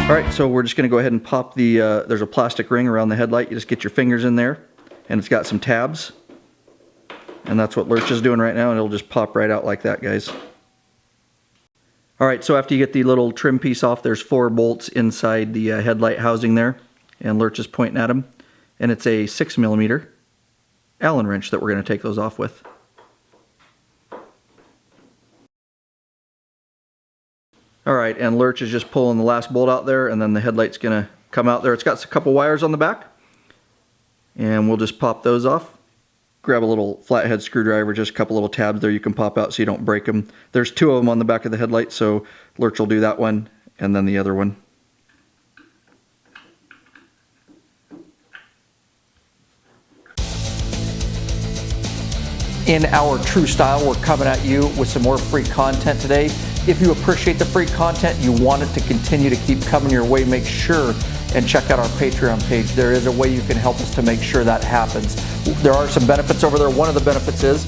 Alright, so we're just going to go ahead and pop the, there's a plastic ring around the headlight. You just get your fingers in there, and it's got some tabs. And that's what Lurch is doing right now, and it'll just pop right out like that, guys. Alright, so after you get the little trim piece off, there's 4 bolts inside the headlight housing there. And Lurch is pointing at them. And it's a 6mm Allen wrench that we're going to take those off with. Alright, and Lurch is just pulling the last bolt out there, and then the headlight's going to come out there. It's got a couple wires on the back, and we'll just pop those off. Grab a little flathead screwdriver, just a couple little tabs there you can pop out so you don't break them. There's 2 of them on the back of the headlight, so Lurch will do that one, and then the other one. In our true style, we're coming at you with some more free content today. If you appreciate the free content, you want it to continue to keep coming your way, make sure and check out our Patreon page. There is a way you can help us to make sure that happens. There are some benefits over there. One of the benefits is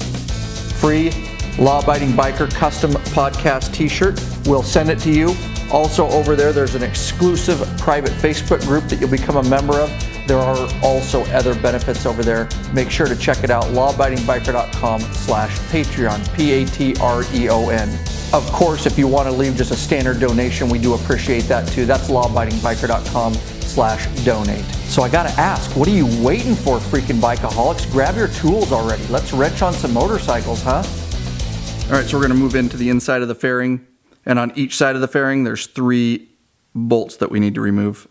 free Law Abiding Biker custom podcast t-shirt. We'll send it to you. Also over there, there's an exclusive private Facebook group that you'll become a member of. There are also other benefits over there. Make sure to check it out, lawabidingbiker.com/Patreon, Patreon. Of course, if you want to leave just a standard donation, we do appreciate that too. That's lawabidingbiker.com/donate. So I gotta ask, what are you waiting for, freaking bikeaholics? Grab your tools already. Let's wrench on some motorcycles, huh? All right, so we're gonna move into the inside of the fairing, and on each side of the fairing, there's 3 bolts that we need to remove.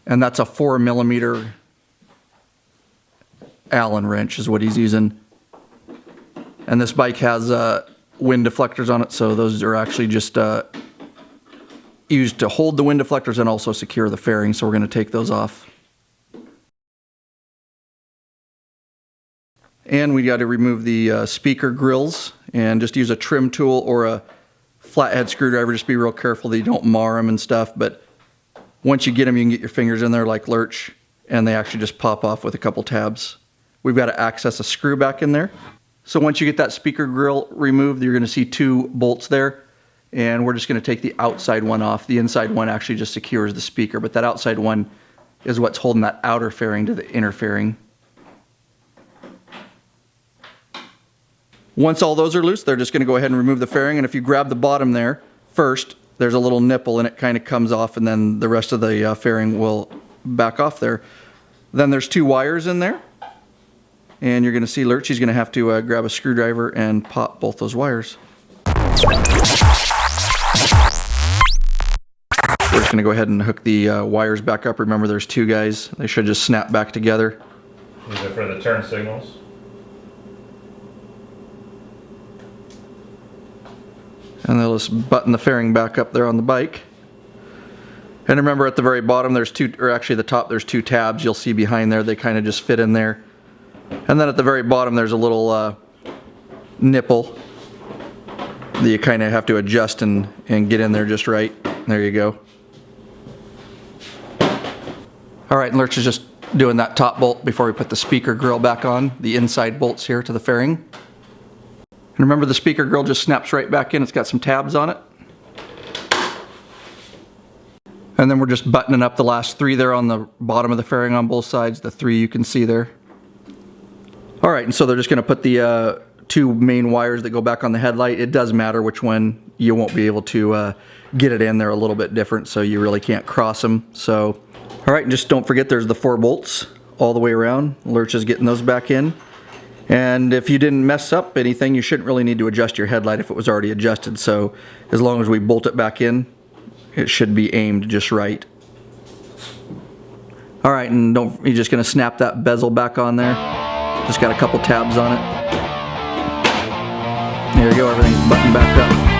And that's a 4mm Allen wrench is what he's using. And this bike has wind deflectors on it, so those are actually just used to hold the wind deflectors and also secure the fairing, so we're going to take those off. And we got to remove the speaker grills, and just use a trim tool or a flathead screwdriver. Just be real careful that you don't mar them and stuff, but once you get them, you can get your fingers in there like Lurch, and they actually just pop off with a couple tabs. We've got to access a screw back in there. So once you get that speaker grill removed, you're going to see 2 bolts there, and we're just going to take the outside one off. The inside one actually just secures the speaker, but that outside one is what's holding that outer fairing to the inner fairing. Once all those are loose, they're just going to go ahead and remove the fairing, and if you grab the bottom there first, there's a little nipple and it kind of comes off, and then the rest of the fairing will back off there. Then there's 2 wires in there, and you're going to see Lurch, he's going to have to grab a screwdriver and pop both those wires. We're just going to go ahead and hook the wires back up. Remember, there's 2 guys. They should just snap back together. These are for the turn signals. And they'll just button the fairing back up there on the bike. And remember, at the very bottom there's 2, or actually the top, there's 2 tabs you'll see behind there. They kind of just fit in there. And then at the very bottom there's a little nipple that you kind of have to adjust and get in there just right. There you go. Alright, and Lurch is just doing that top bolt before we put the speaker grill back on, the inside bolts here to the fairing. And remember, the speaker grill just snaps right back in. It's got some tabs on it. And then we're just buttoning up the last 3 there on the bottom of the fairing on both sides, the 3 you can see there. Alright, and so they're just going to put the 2 main wires that go back on the headlight. It does matter which one. You won't be able to get it in. They're a little bit different, so you really can't cross them. So, alright, and just don't forget there's the 4 bolts all the way around. Lurch is getting those back in. And if you didn't mess up anything, you shouldn't really need to adjust your headlight if it was already adjusted. So as long as we bolt it back in, it should be aimed just right. Alright, and you're just going to snap that bezel back on there. Just got a couple tabs on it. There you go, everything's buttoned back up.